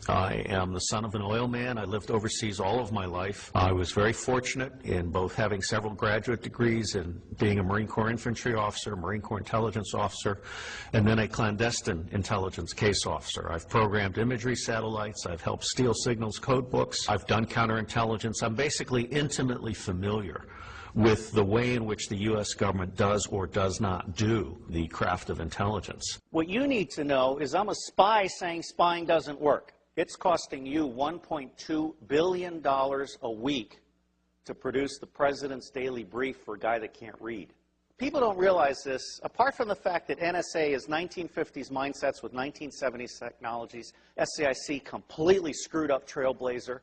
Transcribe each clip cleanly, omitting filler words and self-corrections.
I am the son of an oil man. I lived overseas all of my life. I was very fortunate in both having several graduate degrees and being a Marine Corps infantry officer, Marine Corps intelligence officer, and then a clandestine intelligence case officer. I've programmed imagery satellites. I've helped steal signals code books. I've done counterintelligence. I'm basically intimately familiar with the way in which the U.S. government does or does not do the craft of intelligence. What you need to know is I'm a spy saying spying doesn't work. It's costing you $1.2 billion a week to produce the president's daily brief for a guy that can't read. People don't realize this. Apart from the fact that NSA is 1950s mindsets with 1970s technologies, SAIC completely screwed up Trailblazer,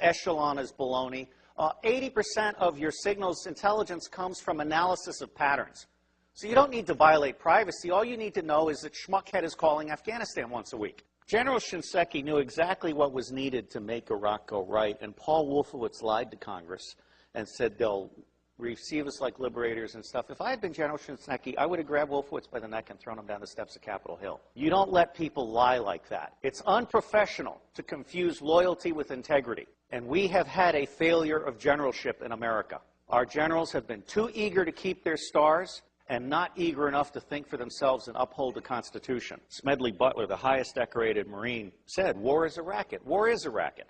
Echelon is baloney. 80% of your signals intelligence comes from analysis of patterns. So you don't need to violate privacy. All you need to know is that Schmuckhead is calling Afghanistan once a week. General Shinseki knew exactly what was needed to make Iraq go right, and Paul Wolfowitz lied to Congress and said they'll receive us like liberators and stuff. If I had been General Shinseki, I would have grabbed Wolfowitz by the neck and thrown him down the steps of Capitol Hill. You don't let people lie like that. It's unprofessional to confuse loyalty with integrity. And we have had a failure of generalship in America. Our generals have been too eager to keep their stars and not eager enough to think for themselves and uphold the Constitution. Smedley Butler, the highest decorated Marine, said, war is a racket. War is a racket.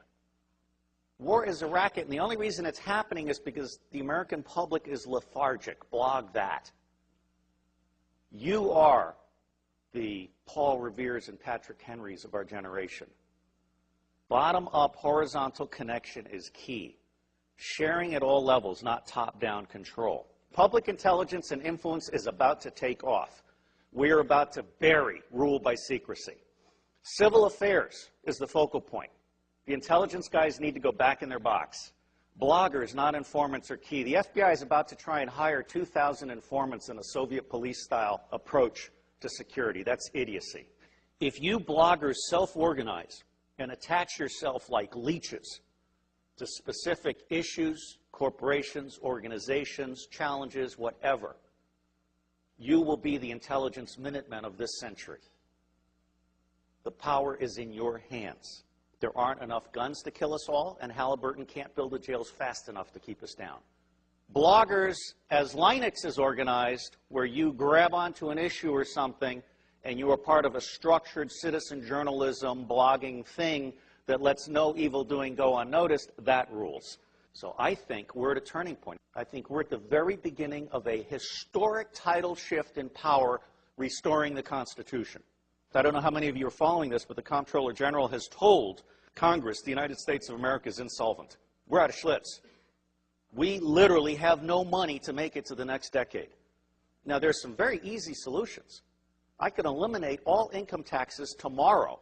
War is a racket, and the only reason it's happening is because the American public is lethargic. Blog that. You are the Paul Reveres and Patrick Henrys of our generation. Bottom-up horizontal connection is key. Sharing at all levels, not top-down control. Public intelligence and influence is about to take off. We are about to bury rule by secrecy. Civil affairs is the focal point. The intelligence guys need to go back in their box. Bloggers, not informants, are key. The FBI is about to try and hire 2,000 informants in a Soviet police-style approach to security. That's idiocy. If you bloggers self-organize and attach yourself like leeches to specific issues, corporations, organizations, challenges, whatever, you will be the intelligence Minutemen of this century. The power is in your hands. There aren't enough guns to kill us all, and Halliburton can't build the jails fast enough to keep us down. Bloggers, as Linux is organized, where you grab onto an issue or something and you are part of a structured citizen journalism blogging thing that lets no evil doing go unnoticed, that rules. So I think we're at a turning point. I think we're at the very beginning of a historic tidal shift in power, restoring the Constitution. I don't know how many of you are following this, but the Comptroller General has told Congress the United States of America is insolvent. We're out of Schlitz. We literally have no money to make it to the next decade. Now, there's some very easy solutions. I could eliminate all income taxes tomorrow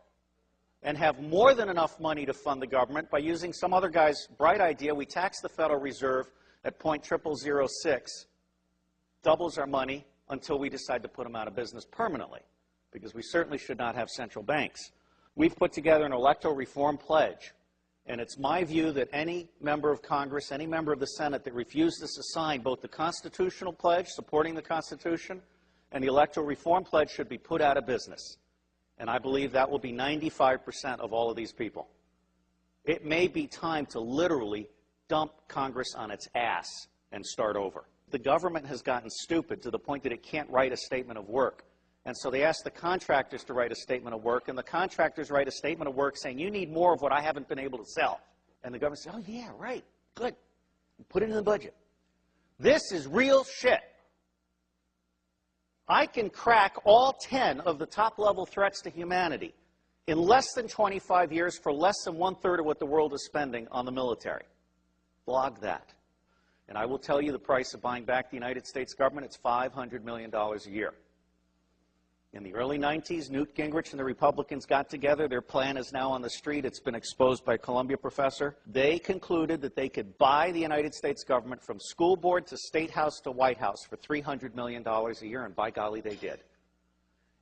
and have more than enough money to fund the government by using some other guy's bright idea. We tax the Federal Reserve at 0.0006, doubles our money until we decide to put them out of business permanently, because we certainly should not have central banks. We've put together an electoral reform pledge, and it's my view that any member of Congress, any member of the Senate that refuses to sign both the constitutional pledge supporting the Constitution and the electoral reform pledge should be put out of business. And I believe that will be 95% of all of these people. It may be time to literally dump Congress on its ass and start over. The government has gotten stupid to the point that it can't write a statement of work. And so they ask the contractors to write a statement of work, and the contractors write a statement of work saying, you need more of what I haven't been able to sell. And the government says, oh yeah, right, good. Put it in the budget. This is real shit. I can crack all 10 of the top-level threats to humanity in less than 25 years for less than 1/3 of what the world is spending on the military. Blog that. And I will tell you the price of buying back the United States government. It's $500 million a year. In the early 90s, Newt Gingrich and the Republicans got together. Their plan is now on the street. It's been exposed by a Columbia professor. They concluded that they could buy the United States government from school board to State House to White House for $300 million a year, and by golly, they did.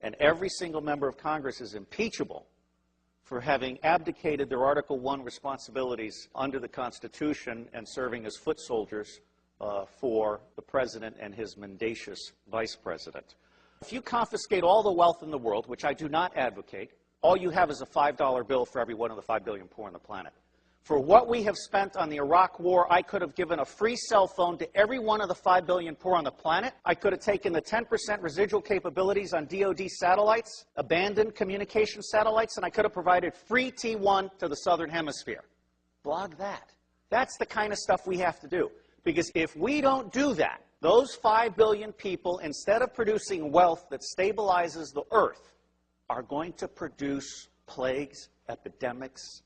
And every single member of Congress is impeachable for having abdicated their Article I responsibilities under the Constitution and serving as foot soldiers for the president and his mendacious vice president. If you confiscate all the wealth in the world, which I do not advocate, All you have is a $5 bill for every one of the 5 billion poor on the planet. For what we have spent on the Iraq War, I could have given a free cell phone to every one of the 5 billion poor on the planet. I could have taken the 10% residual capabilities on DoD satellites, abandoned communication satellites, and I could have provided free T1 to the Southern Hemisphere. Blog that. That's the kind of stuff we have to do. Because if we don't do that, those 5 billion people, instead of producing wealth that stabilizes the earth, are going to produce plagues, epidemics,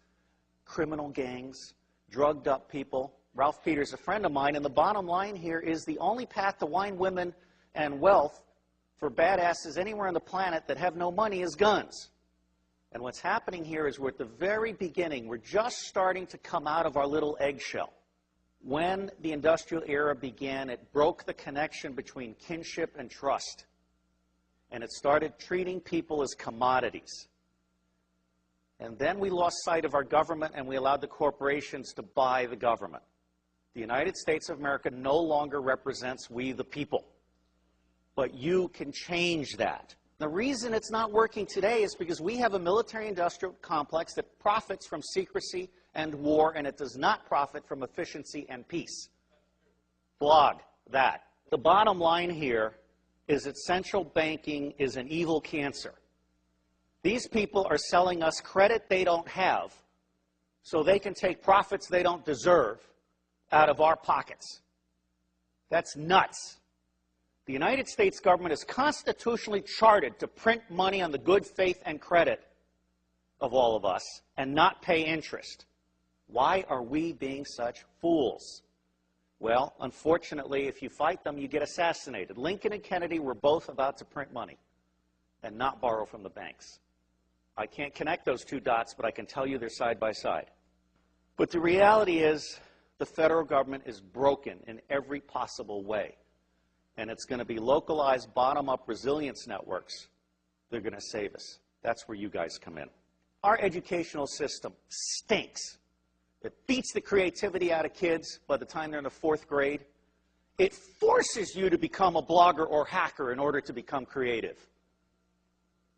criminal gangs, drugged up people. Ralph Peters, a friend of mine, and the bottom line here is the only path to wine, women, and wealth for badasses anywhere on the planet that have no money is guns. And what's happening here is we're at the very beginning. We're just starting to come out of our little eggshell. When the industrial era began, it broke the connection between kinship and trust. And it started treating people as commodities. And then we lost sight of our government and we allowed the corporations to buy the government. The United States of America no longer represents we the people. But you can change that. The reason it's not working today is because we have a military-industrial complex that profits from secrecy and war, and it does not profit from efficiency and peace. Blog that. The bottom line here is that central banking is an evil cancer. These people are selling us credit they don't have so they can take profits they don't deserve out of our pockets. That's nuts. The United States government is constitutionally chartered to print money on the good faith and credit of all of us and not pay interest. Why are we being such fools? Well, unfortunately, if you fight them, you get assassinated. Lincoln and Kennedy were both about to print money and not borrow from the banks. I can't connect those two dots, but I can tell you they're side by side. But the reality is the federal government is broken in every possible way. And it's going to be localized, bottom-up resilience networks that are going to save us. That's where you guys come in. Our educational system stinks. It beats the creativity out of kids by the time they're in the 4th grade. It forces you to become a blogger or hacker in order to become creative.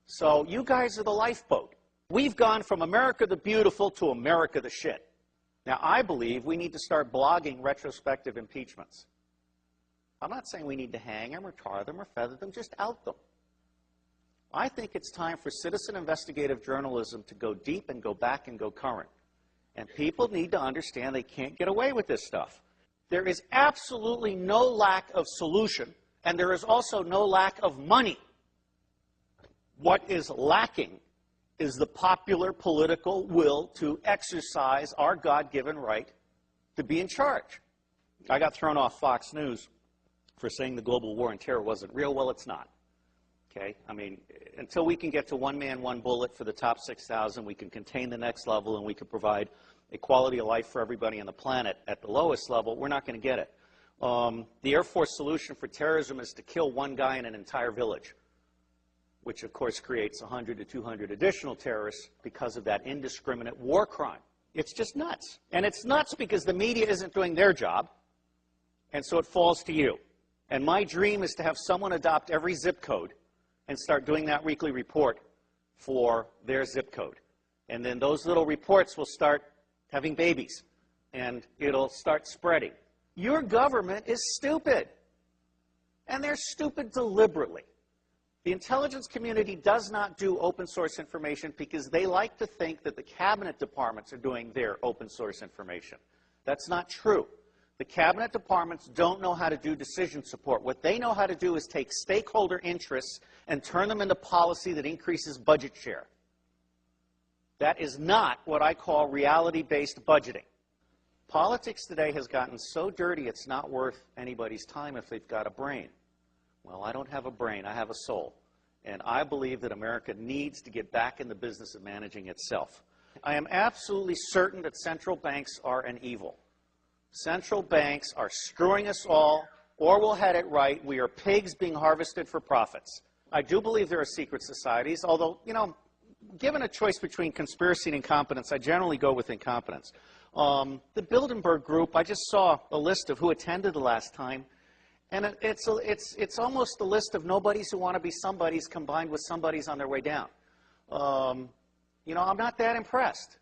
So you guys are the lifeboat. We've gone from America the Beautiful to America the Shit. Now, I believe we need to start blogging retrospective impeachments. I'm not saying we need to hang them or tar them or feather them, just out them. I think it's time for citizen investigative journalism to go deep and go back and go current. And people need to understand they can't get away with this stuff. There is absolutely no lack of solution, and there is also no lack of money. What is lacking is the popular political will to exercise our God-given right to be in charge. I got thrown off Fox News for saying the global war on terror wasn't real. Well, it's not. Okay? I mean, until we can get to one man, one bullet for the top 6,000, we can contain the next level and we can provide a quality of life for everybody on the planet at the lowest level, we're not going to get it. The Air Force solution for terrorism is to kill one guy in an entire village, which of course creates 100 to 200 additional terrorists because of that indiscriminate war crime. It's just nuts. And it's nuts because the media isn't doing their job, and so it falls to you. And my dream is to have someone adopt every zip code and start doing that weekly report for their zip code. And then those little reports will start having babies, and it'll start spreading. Your government is stupid, and they're stupid deliberately. The intelligence community does not do open source information because they like to think that the cabinet departments are doing their open source information. That's not true. The cabinet departments don't know how to do decision support. What they know how to do is take stakeholder interests and turn them into policy that increases budget share. That is not what I call reality-based budgeting. Politics today has gotten so dirty it's not worth anybody's time if they've got a brain. Well, I don't have a brain, I have a soul. And I believe that America needs to get back in the business of managing itself. I am absolutely certain that central banks are an evil. Central banks are screwing us all, or we'll have it right. We are pigs being harvested for profits. I do believe there are secret societies, although, you know, given a choice between conspiracy and incompetence, I generally go with incompetence. The Bilderberg Group, I just saw a list of who attended the last time, and it's almost a list of nobodies who want to be somebodies combined with somebodies on their way down. You know, I'm not that impressed.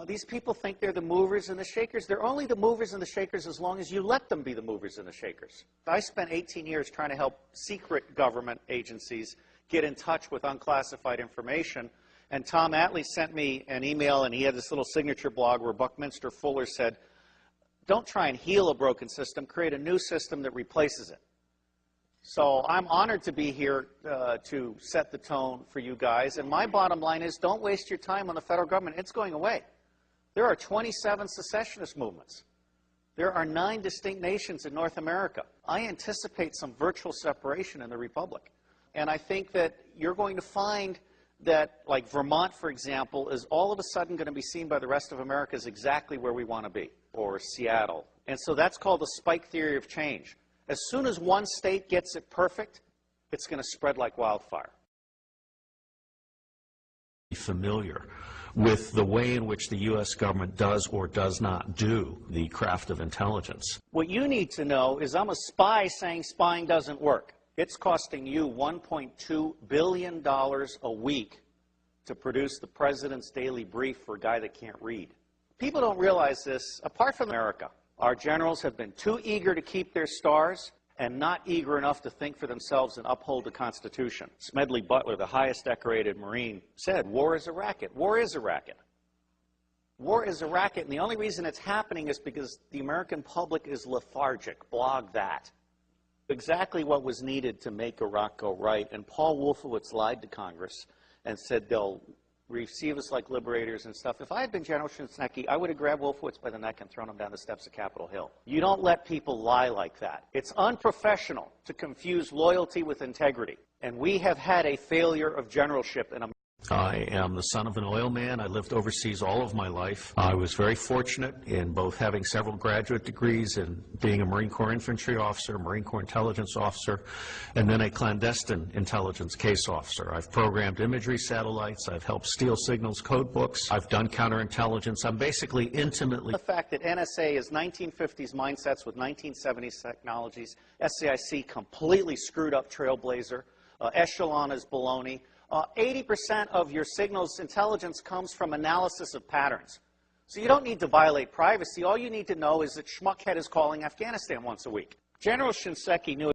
These people think they're the movers and the shakers. They're only the movers and the shakers as long as you let them be the movers and the shakers. I spent 18 years trying to help secret government agencies get in touch with unclassified information. And Tom Atlee sent me an email, and he had this little signature blog where Buckminster Fuller said, don't try and heal a broken system, create a new system that replaces it. So I'm honored to be here to set the tone for you guys. And my bottom line is, don't waste your time on the federal government. It's going away. There are 27 secessionist movements. There are 9 distinct nations in North America. I anticipate some virtual separation in the Republic. And I think that you're going to find that, like Vermont, for example, is all of a sudden going to be seen by the rest of America as exactly where we want to be, or Seattle. And so that's called the spike theory of change. As soon as one state gets it perfect, it's going to spread like wildfire. Familiar with the way in which the U.S. government does or does not do the craft of intelligence. What you need to know is I'm a spy saying spying doesn't work. It's costing you $1.2 billion a week to produce the president's daily brief for a guy that can't read. People don't realize this. Apart from America, our generals have been too eager to keep their stars and not eager enough to think for themselves and uphold the Constitution. Smedley Butler, the highest decorated Marine, said, war is a racket. War is a racket. War is a racket, and the only reason it's happening is because the American public is lethargic. Blog that. Exactly what was needed to make Iraq go right, and Paul Wolfowitz lied to Congress and said they'll receive us like liberators and stuff. If I had been General Shinseki, I would have grabbed Wolfowitz by the neck and thrown him down the steps of Capitol Hill. You don't let people lie like that. It's unprofessional to confuse loyalty with integrity. And we have had a failure of generalship in America. I am the son of an oil man. I lived overseas all of my life. I was very fortunate in both having several graduate degrees and being a Marine Corps infantry officer, Marine Corps intelligence officer, and then a clandestine intelligence case officer. I've programmed imagery satellites. I've helped steal signals code books. I've done counterintelligence. I'm basically intimately... The fact that NSA is 1950s mindsets with 1970s technologies, SAIC completely screwed up Trailblazer, Echelon is baloney. 80% of your signals intelligence comes from analysis of patterns. So you don't need to violate privacy. All you need to know is that Schmuckhead is calling Afghanistan once a week. General Shinseki knew